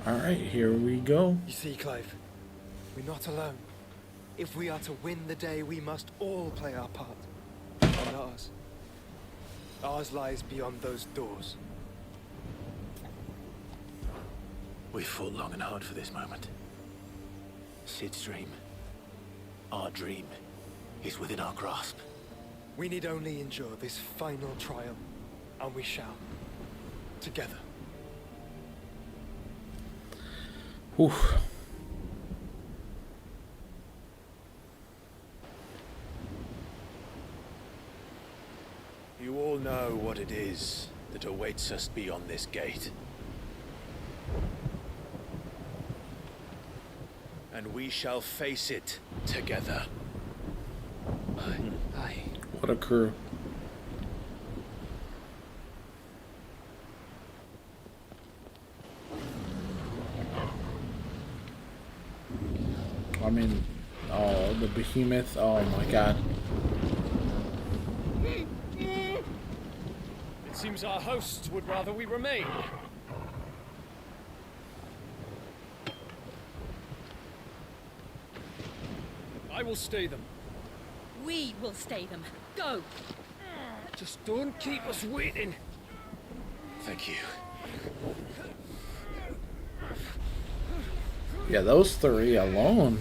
Alright, here we go. You see, Clive, we're not alone. If we are to win the day, we must all play our part. And ours lies beyond those doors. We fought long and hard for this moment. Sid's dream, our dream, is within our grasp. We need only endure this final trial, and we shall. Together. Oof. You all know what it is that awaits us beyond this gate. And we shall face it together. Aye. What a crew. I mean, oh, the behemoth. Oh my god. It seems our hosts would rather we remain. I will stay them. We will stay them. Go! Just don't keep us waiting. Thank you. Yeah, those three alone.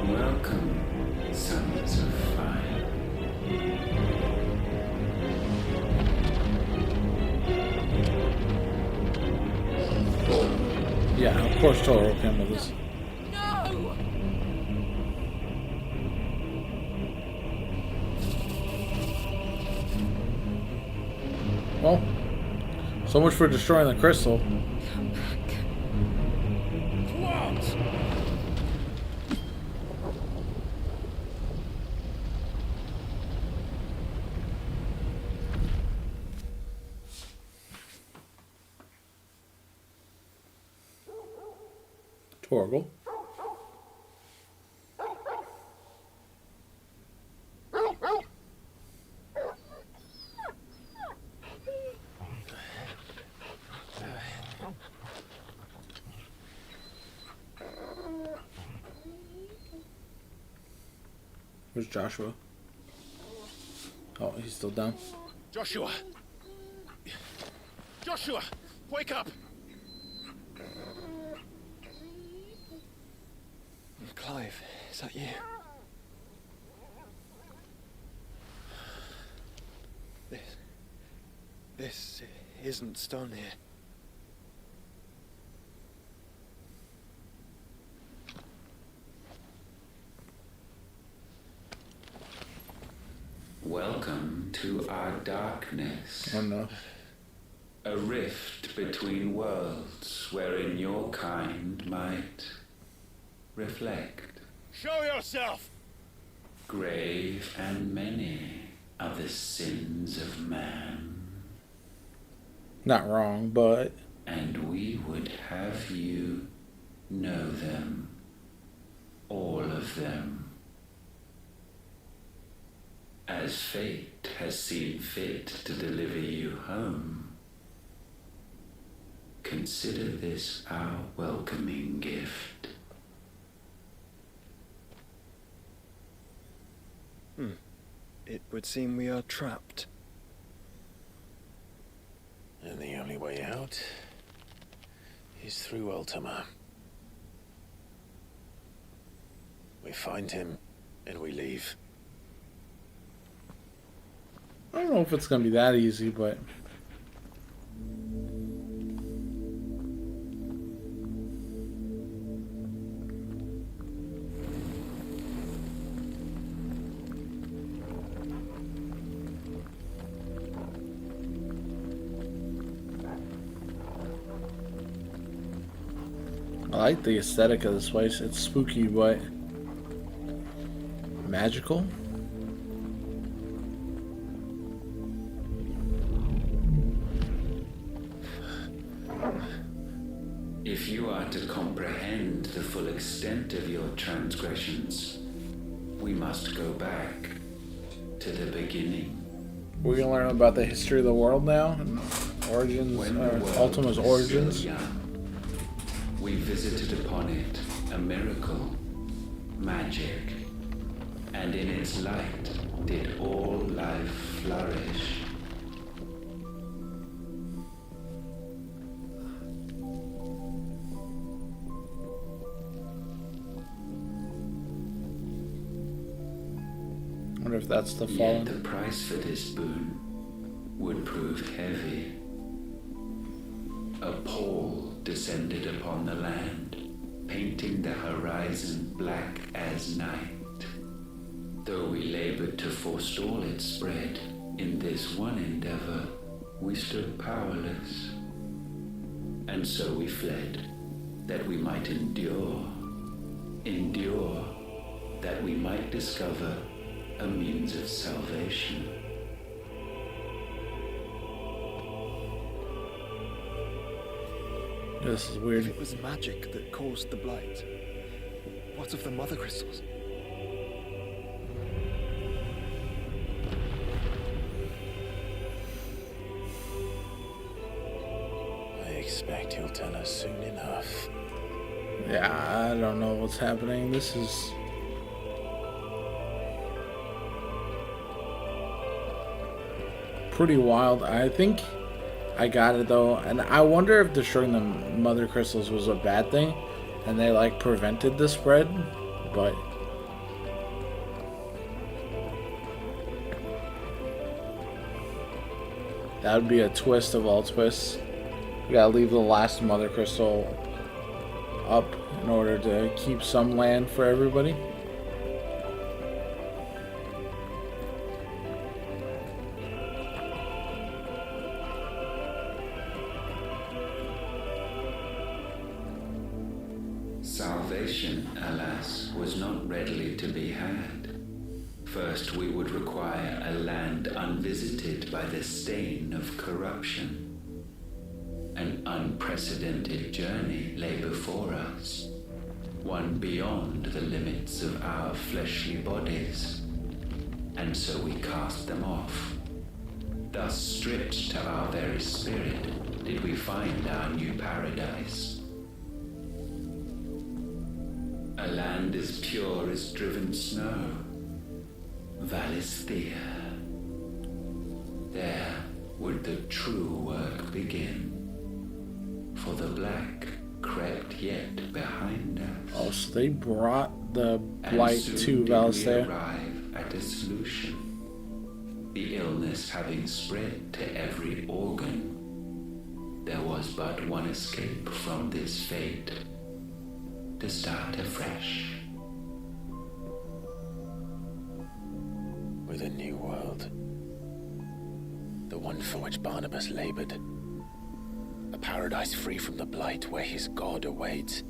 Welcome, sons of fire. Yeah, of course Toro came with us. No! Well, so much for destroying the crystal. Come back. What? Torgal. Where's Joshua? Oh, he's still down. Joshua! Joshua! Wake up! Clive, is that you? This isn't stone here. Welcome to our darkness. Oh no. A rift between worlds wherein your kind might reflect. Show yourself! Grave and many are the sins of man, Not wrong, but and we would have you know them, all of them. As fate has seen fit to deliver you home, consider this our welcoming gift. It would seem we are trapped. And the only way out is through Ultima. We find him and we leave. I don't know if it's gonna be that easy, but I like the aesthetic of this place. It's spooky, but magical. If you are to comprehend the full extent of your transgressions, we must go back to the beginning. We're gonna learn about the history of the world now and origins, When the world Ultima's was origins. still young, we visited upon it a miracle, magic, and in its light did all life flourish. I wonder if that's the Yet fallen. the price for this boon would prove heavy. A pall descended upon the land, painting the horizon black as night. Though we labored to forestall its spread, in this one endeavor we stood powerless. And so we fled, that we might endure, that we might discover a means of salvation. This is If weird. it was magic that caused the blight, what of the mother crystals? I expect he'll tell us soon enough. Yeah, I don't know what's happening. This is pretty wild. I think I got it though, and I wonder if destroying the mother crystals was a bad thing, and they like prevented the spread, but that would be a twist of all twists. You gotta leave the last mother crystal up in order to keep some land for everybody. Salvation, alas, was not readily to be had. First, we would require a land unvisited by the stain of corruption. An unprecedented journey lay before us, one beyond the limits of our fleshly bodies. And so we cast them off. Thus, stripped to our very spirit, did we find our new paradise. A land as pure as driven snow, Valisthea. There would the true work begin, for the black crept yet behind us. Oh, so they brought the And blight soon to did we Valisthea. arrive at a solution. The illness having spread to every organ, there was but one escape from this fate: to start afresh. With a new world. The one for which Barnabas labored. A paradise free from the blight where his God awaits.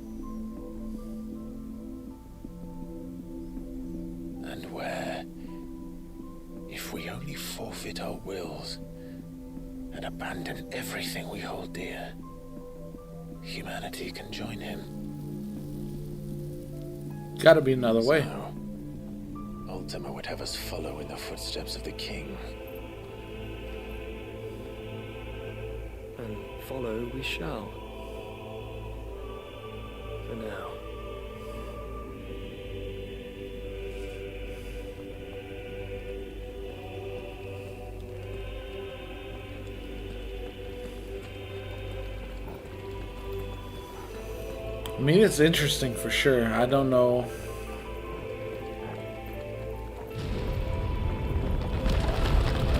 And where, if we only forfeit our wills and abandon everything we hold dear, humanity can join him. Gotta be another way. So, Ultima would have us follow in the footsteps of the king. And follow we shall. For now. I mean, it's interesting for sure. I don't know.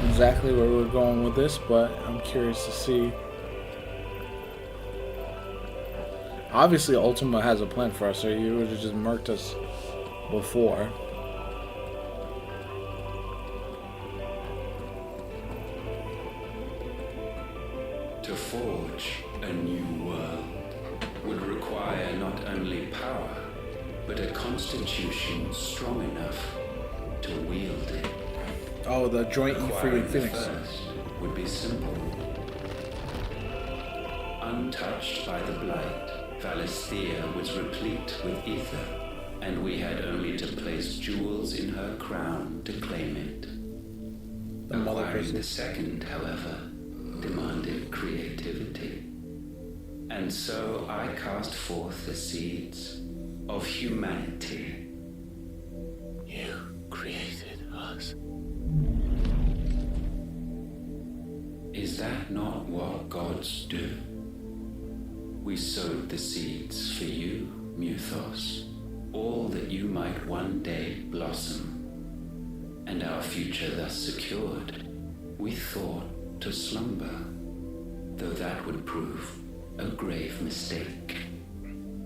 Exactly where we're going with this, but I'm curious to see. Obviously, Ultima has a plan for us, or you would have just murked us before. To forge a new world would require not only power, but a constitution strong enough to wield it. Oh, the joint E3 Acquiring and the Phoenix. first would be simple. Untouched by the blight, Valisthea was replete with ether, and we had only to place jewels in her crown to claim it. Acquiring the second, however, demanded creativity. And so I cast forth the seeds of humanity. You created us. Is that not what gods do? We sowed the seeds for you, Muthos, all that you might one day blossom, and our future thus secured, we thought to slumber, though that would prove a grave mistake.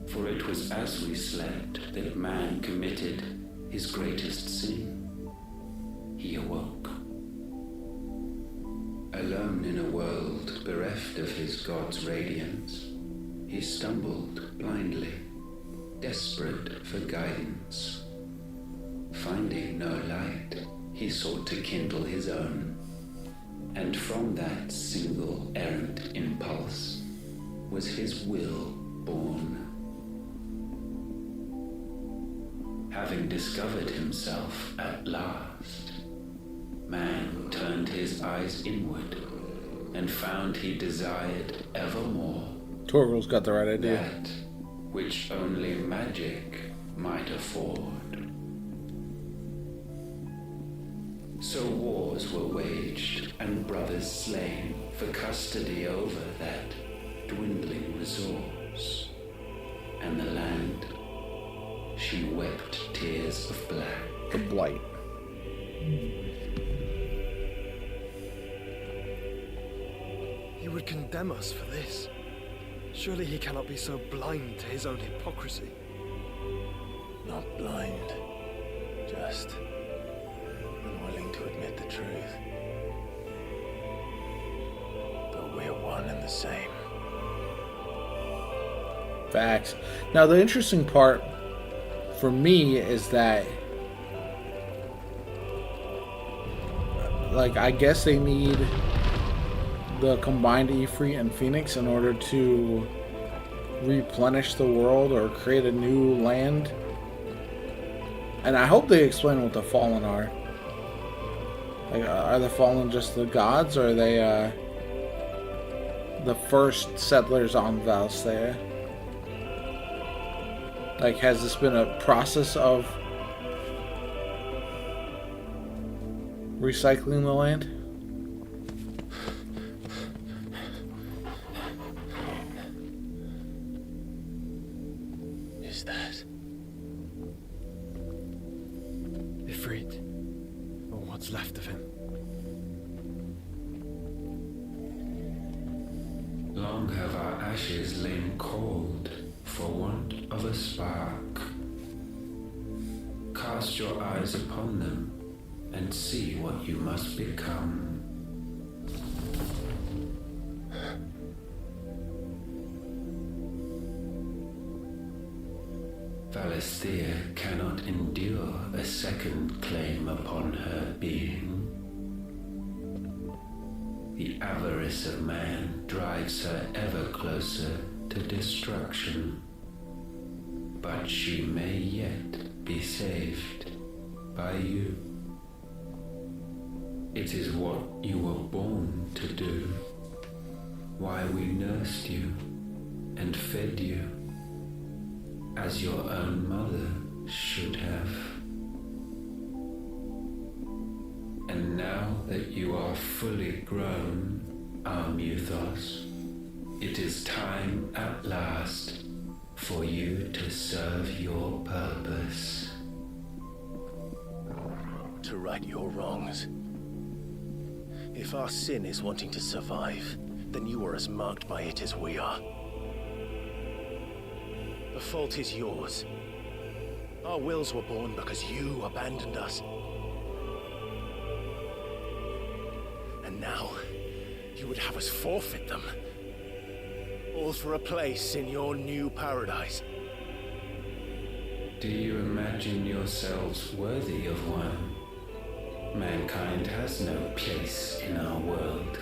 For it was as we slept that man committed his greatest sin. He awoke. Alone in a world bereft of his god's radiance, he stumbled blindly, desperate for guidance. Finding no light, he sought to kindle his own, and from that single errant impulse was his will born. Having discovered himself at last, man turned his eyes inward and found he desired evermore Torgal's got the right idea. that which only magic might afford. So wars were waged and brothers slain for custody over that dwindling resource, and the land, she wept tears of black. The blight. He would condemn us for this. Surely he cannot be so blind to his own hypocrisy. Not blind, just unwilling to admit the truth. But we're one and the same. Facts. Now, the interesting part for me is that, like, I guess they need the combined Ifrit and Phoenix in order to replenish the world or create a new land. And I hope they explain what the Fallen are. Like, are the Fallen just the gods, or are they the first settlers on Valstea? Like, has this been a process of recycling the land? Is that? Ifrit, or what's left of him. Long have our ashes lain cold for want of a spark. Cast your eyes upon them and see what you must become. Valesthea cannot endure a second claim upon her being. The avarice of man drives her ever closer to destruction. But she may yet be saved by you. It is what you were born to do, why we nursed you and fed you, as your own mother should have. And now that you are fully grown, our Muthos, it is time at last for you to serve your purpose. To right your wrongs. If our sin is wanting to survive, then you are as marked by it as we are. The fault is yours. Our wills were born because you abandoned us. And now, you would have us forfeit them. All for a place in your new paradise. Do you imagine yourselves worthy of one? Mankind has no place in our world.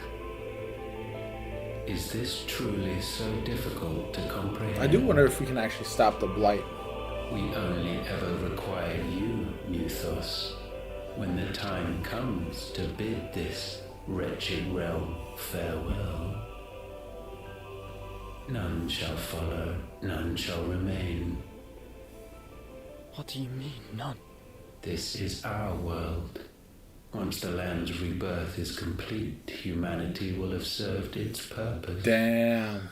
Is this truly so difficult to comprehend? I do wonder if we can actually stop the blight. We only ever require you, Muthos, when the time comes to bid this Wretched realm, farewell. None shall follow, none shall remain. What do you mean, none? This is our world. Once the land's rebirth is complete, humanity will have served its purpose. Damn.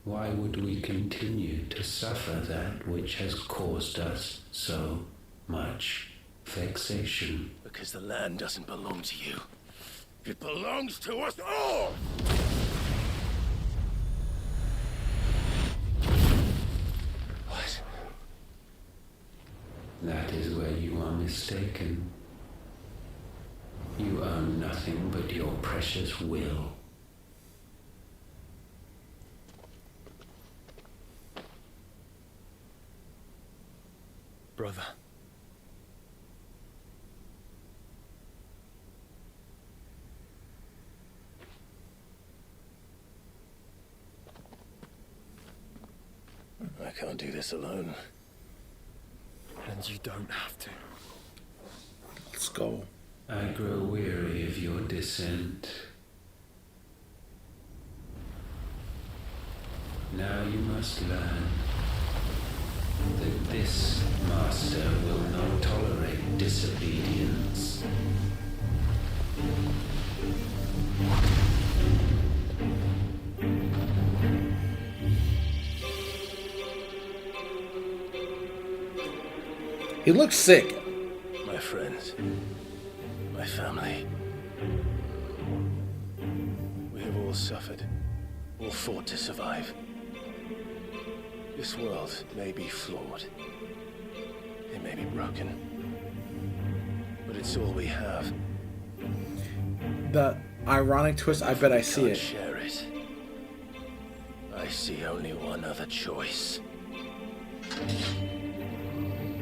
Why would we continue to suffer that which has caused us so much vexation? Because the land doesn't belong to you. It belongs to us all! What? That is where you are mistaken. You own nothing but your precious will. Brother. I can't do this alone. And you don't have to. Let's go. I grow weary of your dissent. Now you must learn that this master will not tolerate disobedience. He looks sick. My friends, my family. We have all suffered, all fought to survive. This world may be flawed. It may be broken. But it's all we have. The ironic twist, I bet I see Can't it. share it. I see only one other choice.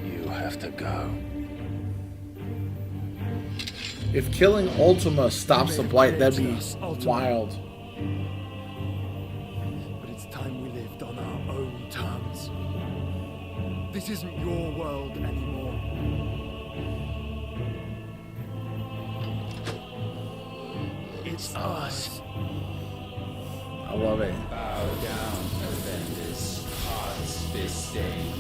You have to go. If killing Ultima stops the blight, that'd be wild. But it's time we lived on our own terms. This isn't your world anymore. It's ours. I love it. Bow down, offenders, hearts disdain.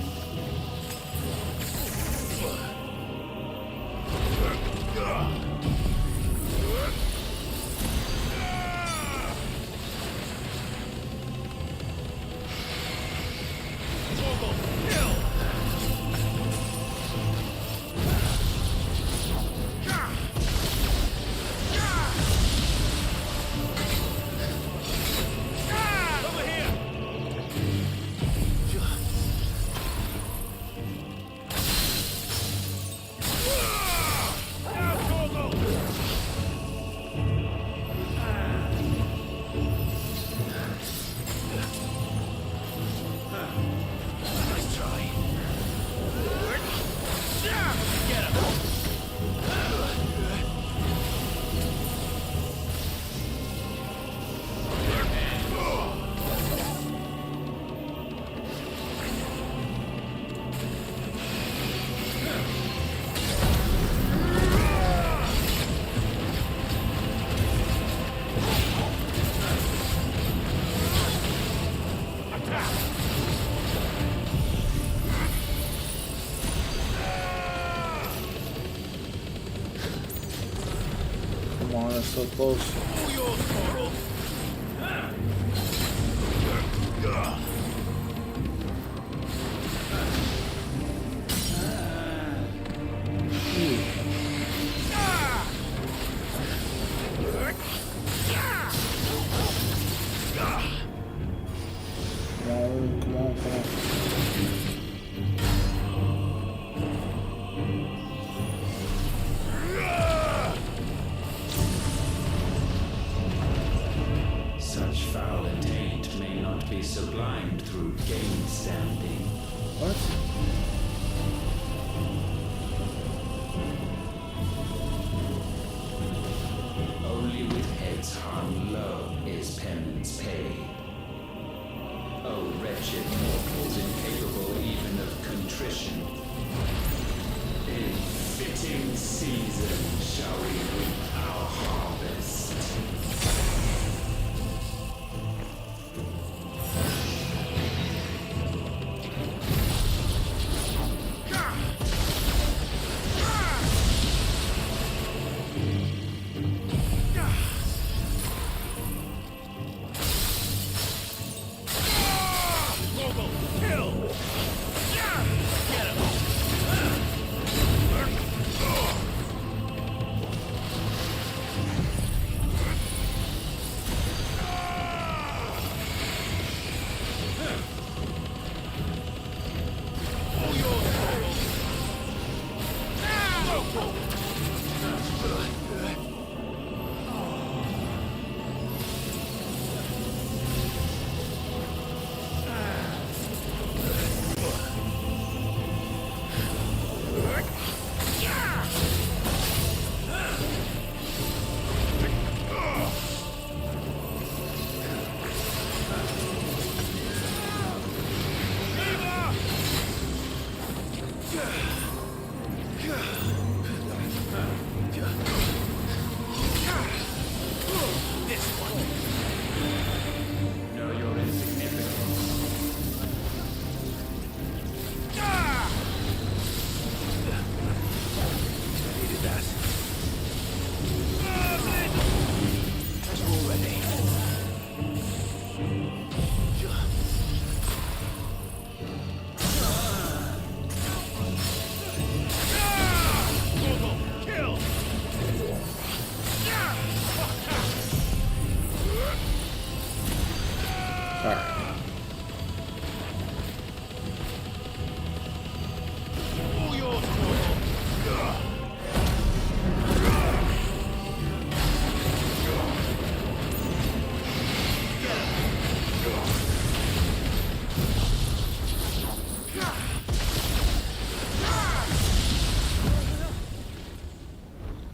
Come on, it's so close. Come on, come on, come on. Such foul attaint may not be sublimed through game standing. What? Only with heads hung low is penance paid. O wretched mortals incapable even of contrition. In fitting season shall we reap our harvest.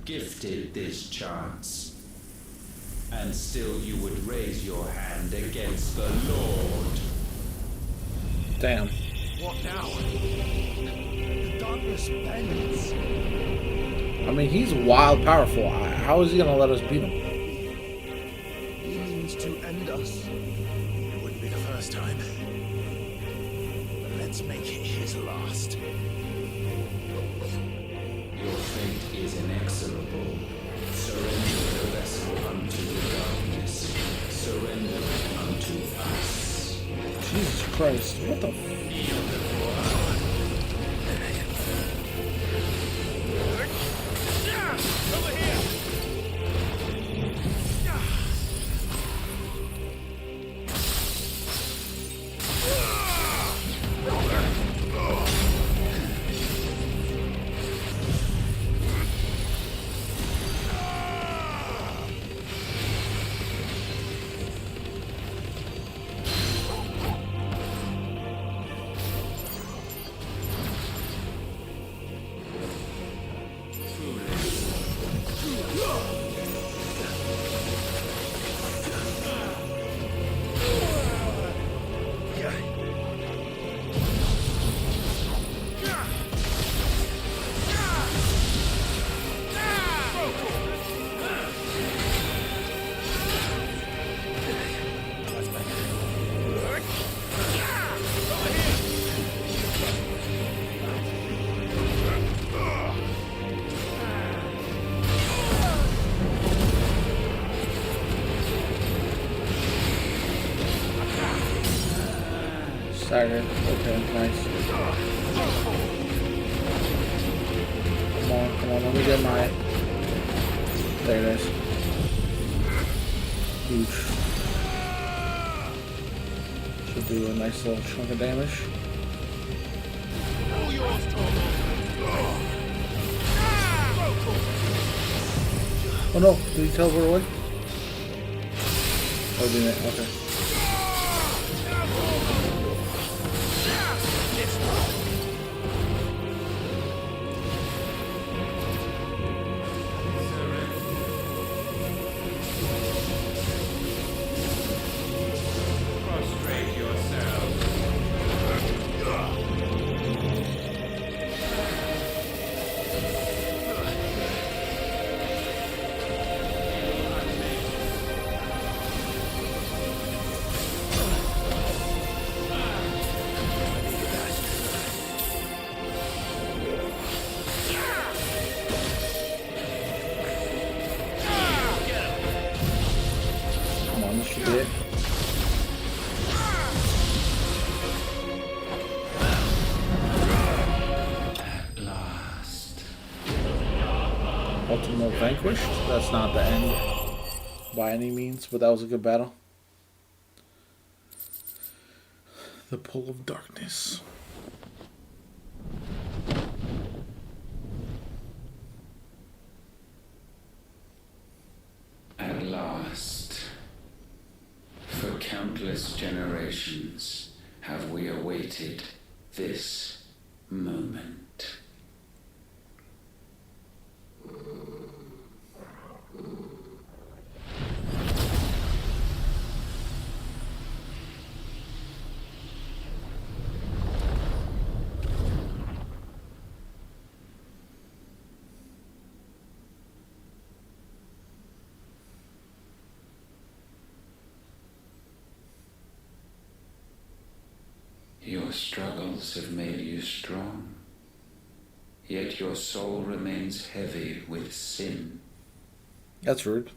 gifted this chance. And still you would raise your hand against the Lord. Damn. What now? The darkness bends. I mean, he's wild powerful. How is he gonna let us beat him? He means to end us. It wouldn't be the first time. But let's make it his last. Your fate is inexorable. Surrender the vessel unto the darkness. Surrender it unto us. Jesus Christ! What the? Over here! Staggered. Okay, nice. Come on, let me get my... There it is. Huge. Should do a nice little chunk of damage. Oh no, did he teleport away? Oh, didn't it? Okay. Prostrate yourself. Come on, this should be it. At last. Ultima vanquished. That's not the end by any means, but that was a good battle. The Pull of Darkness. At last. For countless generations have we awaited this moment. Your struggles have made you strong, yet your soul remains heavy with sin. That's rude.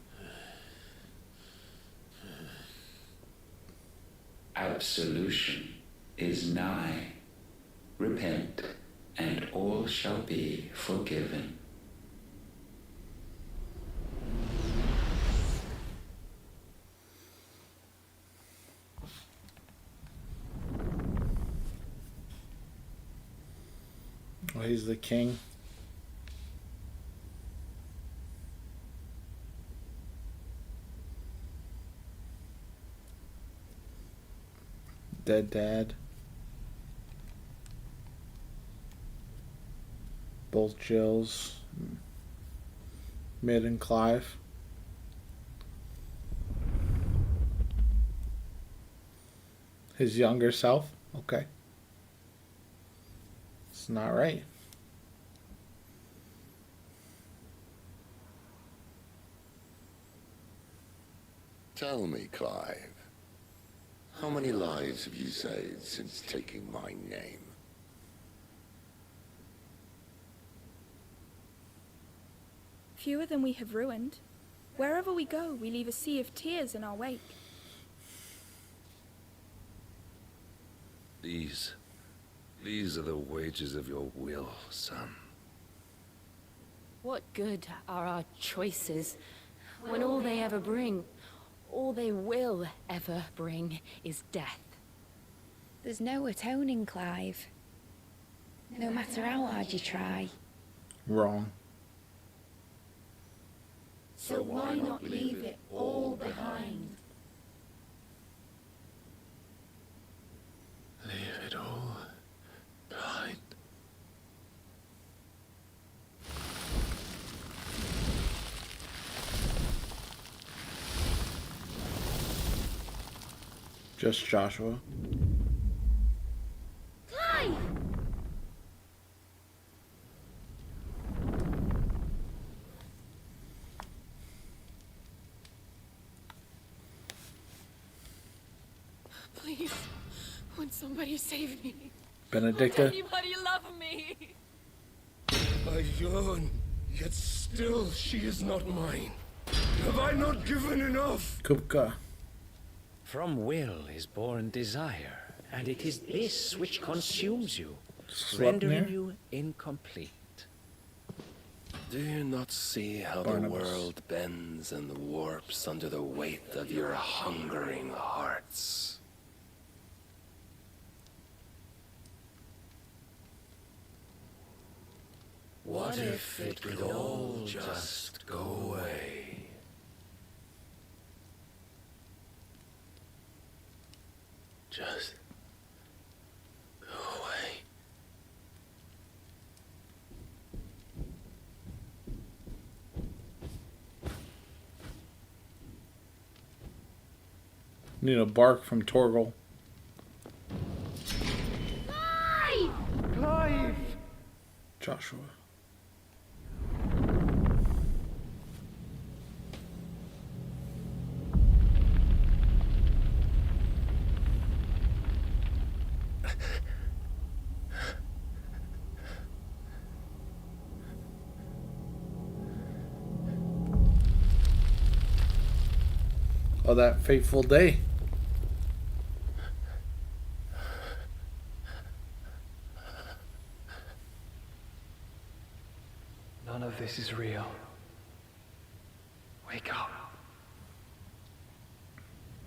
Absolution is nigh. Repent, and all shall be forgiven. Oh, he's the king. Dead dad. Both Jills. Mid and Clive. His younger self? Okay. It's not right. Tell me, Clive, how many lives have you saved since taking my name? Fewer than we have ruined. Wherever we go, we leave a sea of tears in our wake. These are the wages of your will, son. What good are our choices when all they ever bring, all they will ever bring, is death? There's no atoning, Clive. No matter how hard you try. Wrong. So why not leave it all behind? Leave it all behind. Just Joshua. Clive! Please, would somebody save me? Benedicta. Would anybody love me? I yearn, yet still she is not mine. Have I not given enough? Kupka. From will is born desire, and it is this which consumes you, Sleipnir. rendering you incomplete. Do you not see how Barnabas. the world bends and warps under the weight of your hungering hearts? What if it could all just go away? Just go away. Need a bark from Torgal. Clive! Joshua. Oh, that fateful day. None of this is real. Wake up.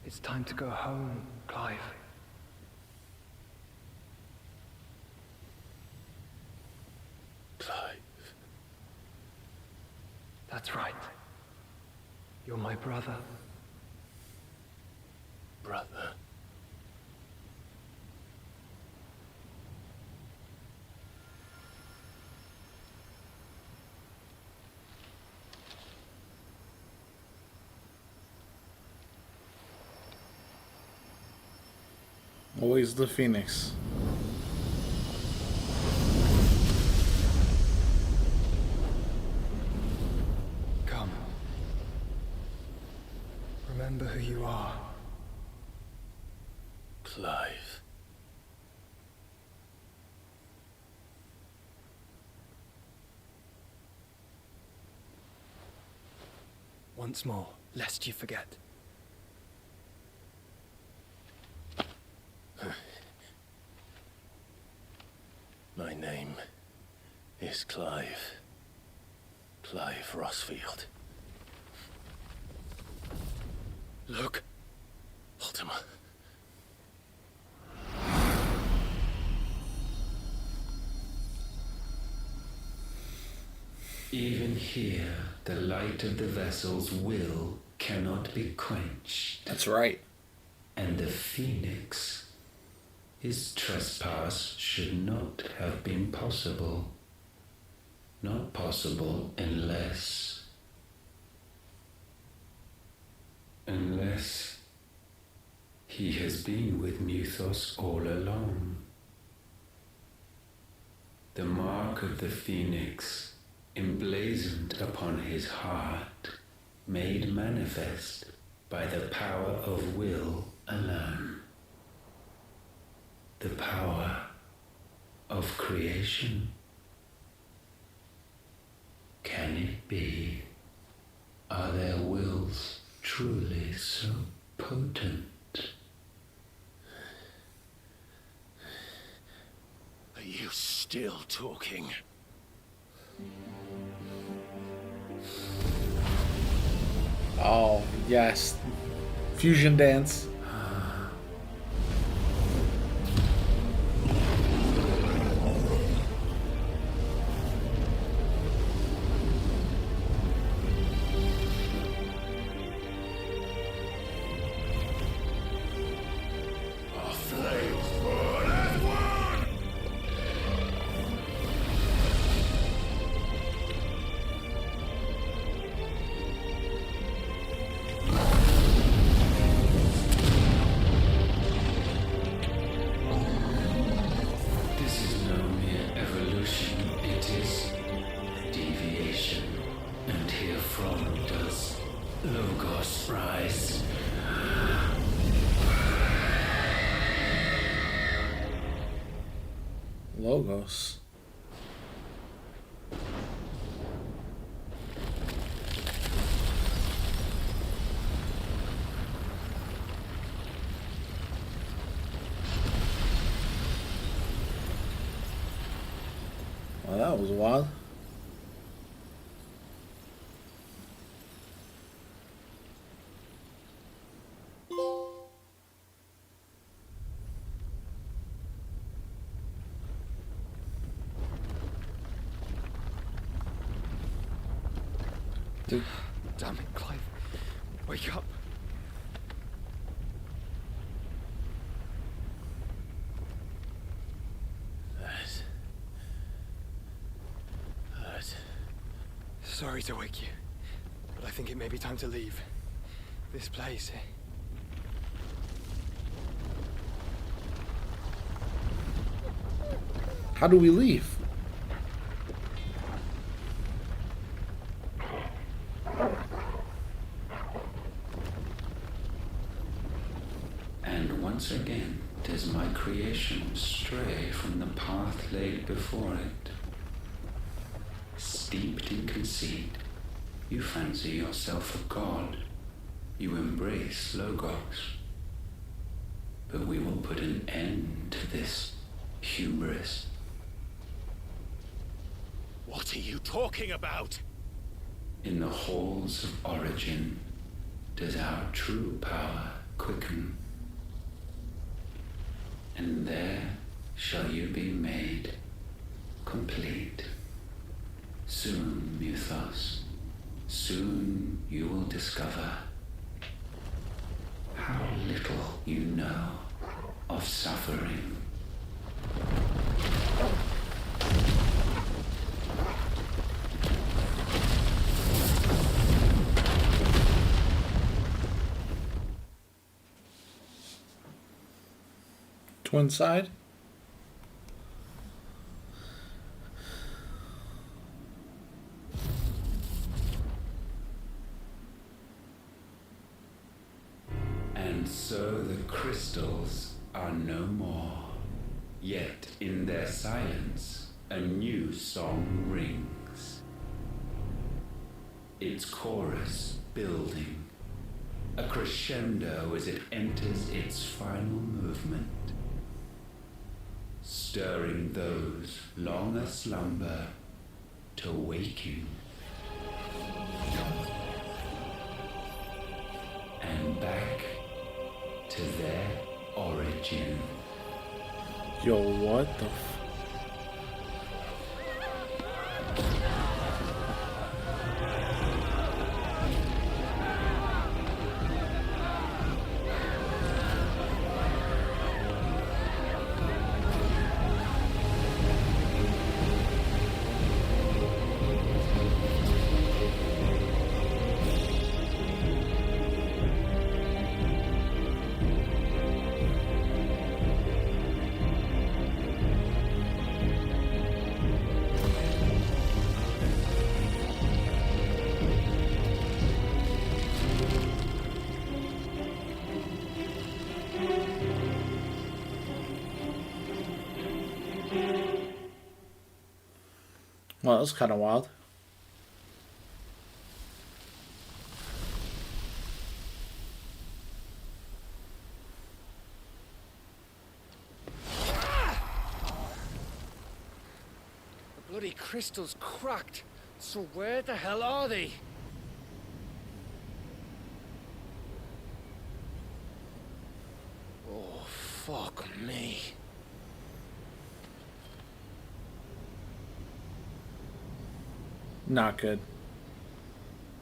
It's time to go home, Clive. Clive. That's right. You're my brother. Brother. Always the Phoenix. Come. Remember who you are. Clive. Once more, lest you forget. My name is Clive. Clive Rossfield. Look, Ultima. Even here, the light of the vessel's will cannot be quenched. That's right. And the Phoenix, his trespass should not have been possible. Not possible unless He has been with Mythos all along. The mark of the phoenix, emblazoned upon his heart, made manifest by the power of will alone. The power of creation. Can it be? Are their wills truly so potent? Are you still talking? Oh, yes. Fusion dance. Logos. Well, that was wild. Damn it, Clive. Wake up. Sorry to wake you, but I think it may be time to leave. This place. How do we leave? And once again does my creation stray from the path laid before it. Steeped in conceit, you fancy yourself a god. You embrace Logos. But we will put an end to this hubris. What are you talking about? In the halls of origin does our true power quicken. And there shall you be made complete. Soon, Mythos, soon you will discover how little you know of suffering. Twin side? And so the crystals are no more. Yet in their silence, a new song rings. Its chorus building, a crescendo as it enters its final movement, stirring those long aslumber to waking. And back to their origin. Yo, what the Well, that's kind of wild. The bloody crystal's cracked. So where the hell are they? Oh, fuck me. Not good.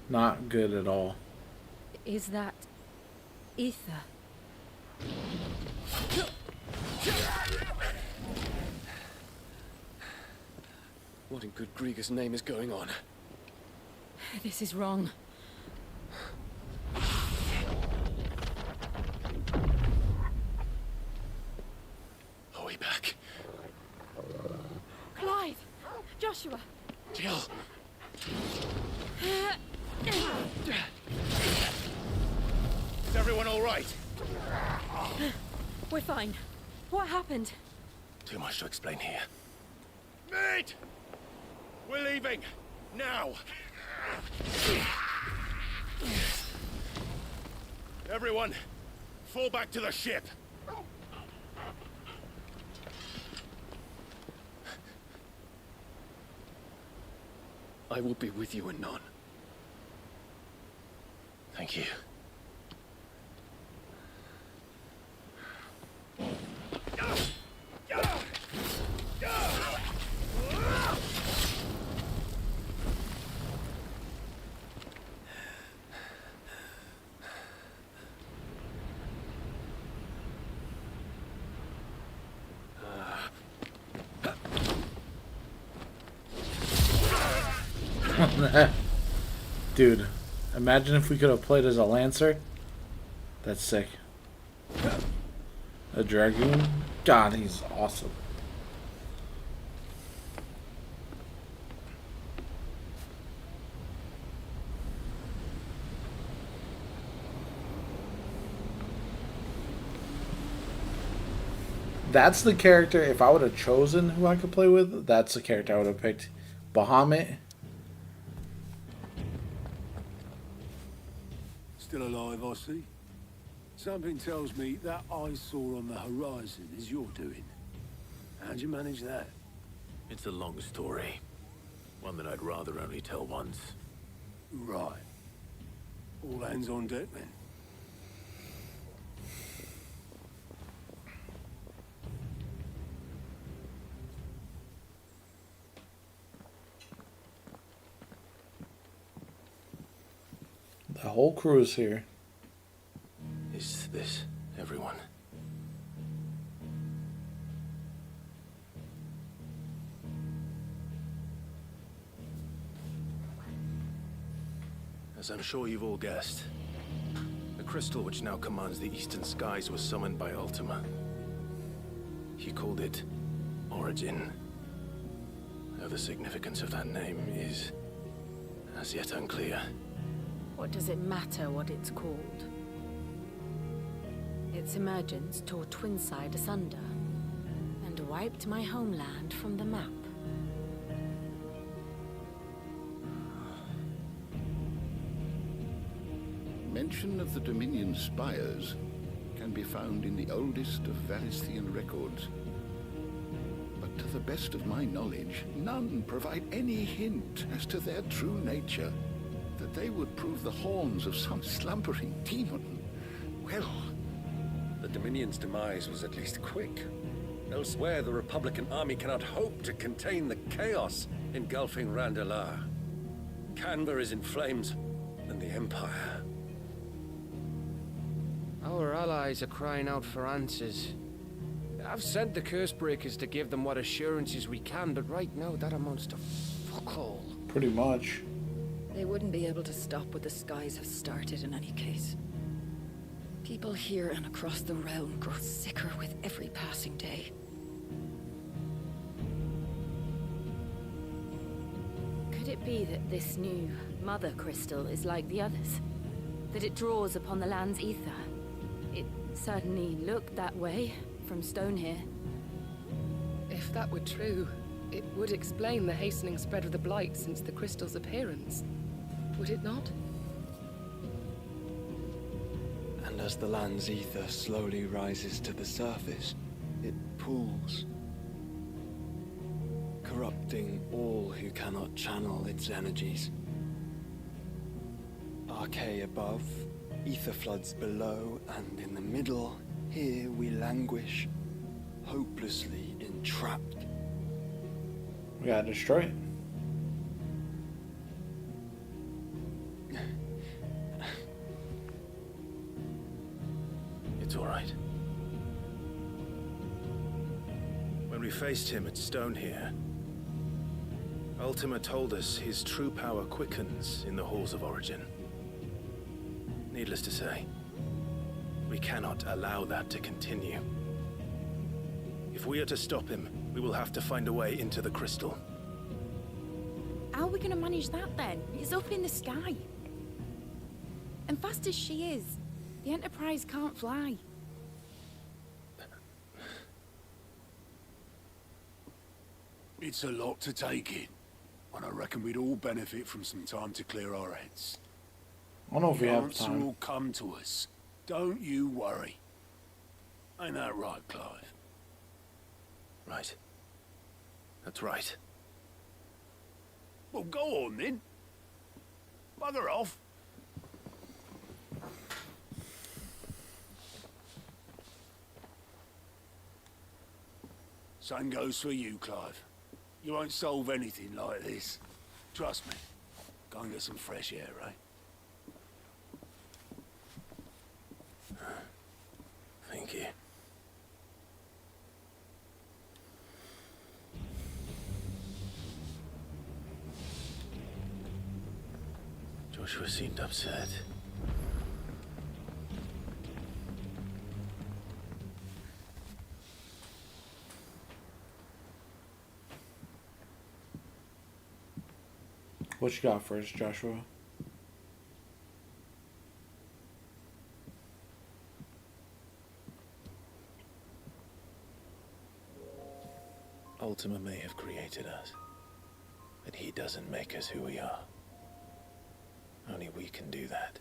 Not good at all. Is that ether? What in good Grieger's name is going on? This is wrong. Are we back? Clive! Joshua! Jill! Is everyone all right? We're fine. What happened? Too much to explain here. Mate! We're leaving! Now! Everyone, fall back to the ship! I will be with you anon. Thank you. Dude, imagine if we could have played as a Lancer. That's sick. A Dragoon? God, he's awesome. That's the character, if I would have chosen who I could play with, that's the character I would have picked. Bahamut. Still alive, I see. Something tells me that eyesore on the horizon is your doing. How'd you manage that? It's a long story. One that I'd rather only tell once. Right. All hands on deck, then. The whole crew is here. Is this everyone? As I'm sure you've all guessed, the crystal which now commands the eastern skies was summoned by Ultima. He called it Origin. Though the significance of that name is as yet unclear. What does it matter what it's called? Its emergence tore Twinside asunder and wiped my homeland from the map. Mention of the Dominion spires can be found in the oldest of Valisthian records. But to the best of my knowledge, none provide any hint as to their true nature. That they would prove the horns of some slumbering demon. Well, The Dominion's demise was at least quick. Elsewhere, the Republican army cannot hope to contain the chaos engulfing Randalar. Canberra is in flames, and the Empire. Our allies are crying out for answers. I've sent the Cursebreakers to give them what assurances we can, but right now that amounts to fuck all. Pretty much. They wouldn't be able to stop what the skies have started in any case. People here and across the realm grow sicker with every passing day. Could it be that this new Mother Crystal is like the others? That it draws upon the land's ether? It certainly looked that way from stone here. If that were true, It would explain the hastening spread of the Blight since the crystal's appearance, would it not? And as the land's ether slowly rises to the surface, it pools, corrupting all who cannot channel its energies. Archay above, ether floods below, and in the middle, here we languish, hopelessly entrapped. We gotta destroy it. It's all right. When we faced him at Stone here, Ultima told us his true power quickens in the Halls of Origin. Needless to say, we cannot allow that to continue. If we are to stop him, we will have to find a way into the crystal. How are we going to manage that then? It's up in the sky. And fast as she is, the Enterprise can't fly. It's a lot to take in, and I reckon we'd all benefit from some time to clear our heads. I don't know if we The have answer time. will come to us. Don't you worry. Ain't that right, Clive? Right. That's right. Well, go on then. Bugger off. Same goes for you, Clive. You won't solve anything like this. Trust me. Go and get some fresh air, eh? Thank you. Joshua seemed upset. What you got first, Joshua? Ultima may have created us, but he doesn't make us who we are. Only we can do that.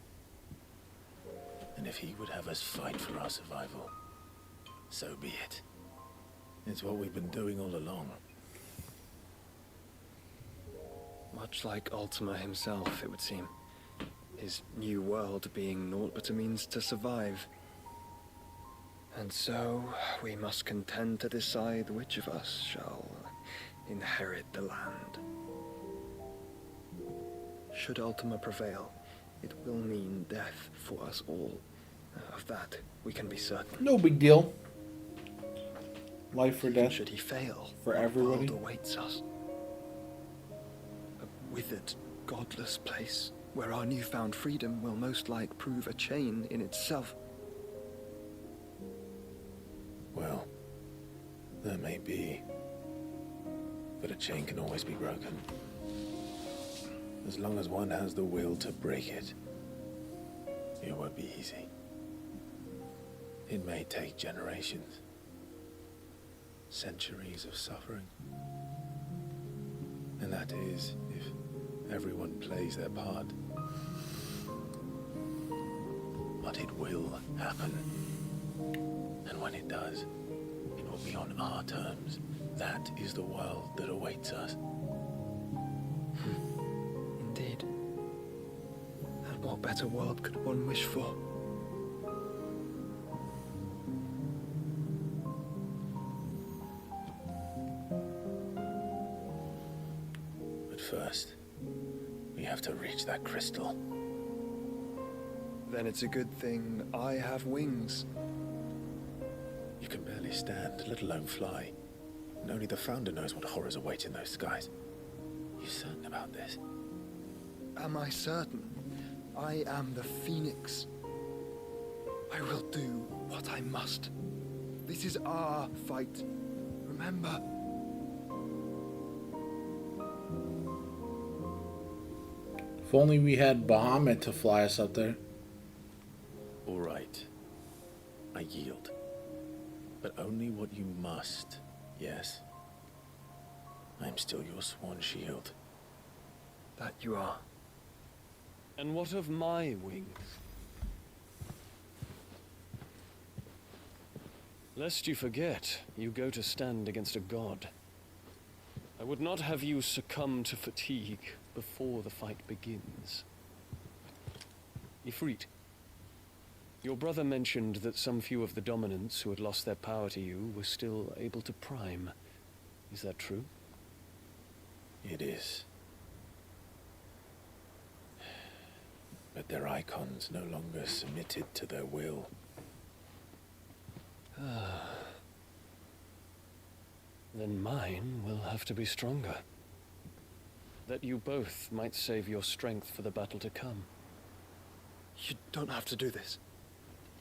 And if he would have us fight for our survival, so be it. It's what we've been doing all along. Much like Ultima himself, it would seem. His new world being naught but a means to survive. And so, we must contend to decide which of us shall inherit the land. Should Ultima prevail, it will mean death for us all. Of that, we can be certain. No big deal. Life or death. Should he fail, for our everybody. world awaits us. A withered, godless place where our newfound freedom will most like prove a chain in itself. Well, that may be, but a chain can always be broken. As long as one has the will to break it, it won't be easy. It may take generations, centuries of suffering. And that is if everyone plays their part. But it will happen. And when it does, it will be on our terms. That is the world that awaits us. Indeed. And what better world could one wish for? But first, we have to reach that crystal. Then it's a good thing I have wings. You can barely stand, let alone fly. And only the Founder knows what horrors await in those skies. You certain about this? Am I certain? I am the Phoenix. I will do what I must. This is our fight. Remember? If only we had Bahamut to fly us up there. All right. I yield. But only what you must, yes? I'm still your sworn shield. That you are. And what of my wings? Lest you forget, you go to stand against a god. I would not have you succumb to fatigue before the fight begins. Ifrit, your brother mentioned that some few of the dominants who had lost their power to you were still able to prime. Is that true? It is. But their icons no longer submitted to their will. Then mine will have to be stronger. That you both might save your strength for the battle to come. You don't have to do this.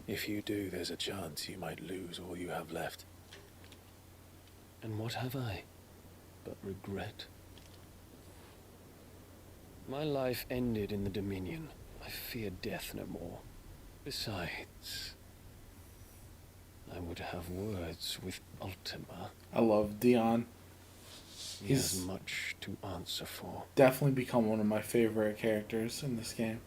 If you do, there's a chance you might lose all you have left. And what have I but regret? My life ended in the Dominion. I fear death no more. Besides, I would have words with Ultima. I love Dion. He has much to answer for. Definitely become one of my favorite characters in this game.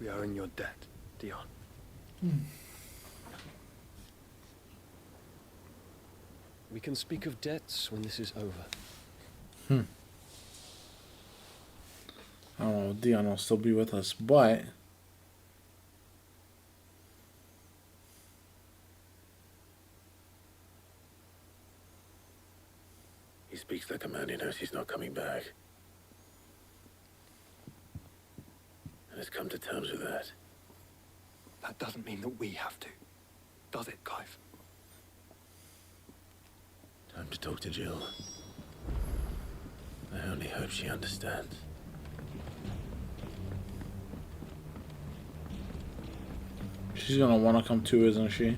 We are in your debt, Dion. We can speak of debts when this is over. I don't know, Dion will still be with us, but He speaks like a man who knows he's not coming back. And has come to terms with that. That doesn't mean that we have to, does it, Clive? Time to talk to Jill. I only hope she understands. she's gonna want to come too, isn't she?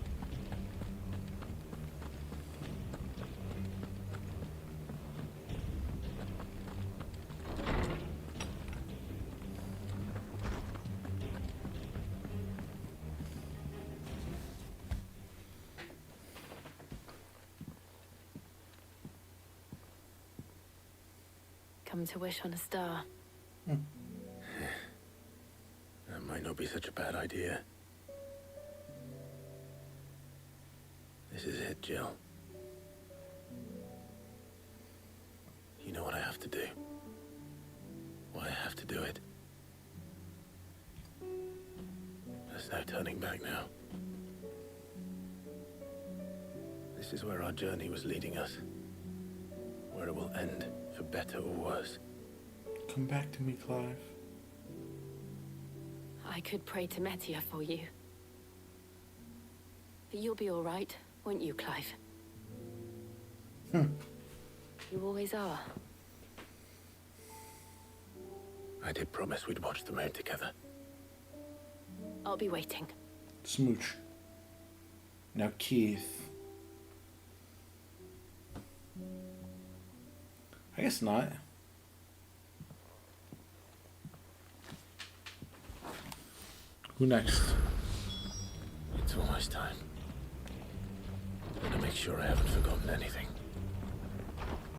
Come to wish on a star. That might not be such a bad idea. This is it, Jill. You know what I have to do. Why I have to do it. There's no turning back now. This is where our journey was leading us. Where it will end, for better or worse. Come back to me, Clive. I could pray to Metia for you. But you'll be all right, won't you, Clive? You always are. I did promise we'd watch the moon together. I'll be waiting. Smooch. Now, Keith. I guess not. Who next? It's almost time. I'm gonna make sure I haven't forgotten anything.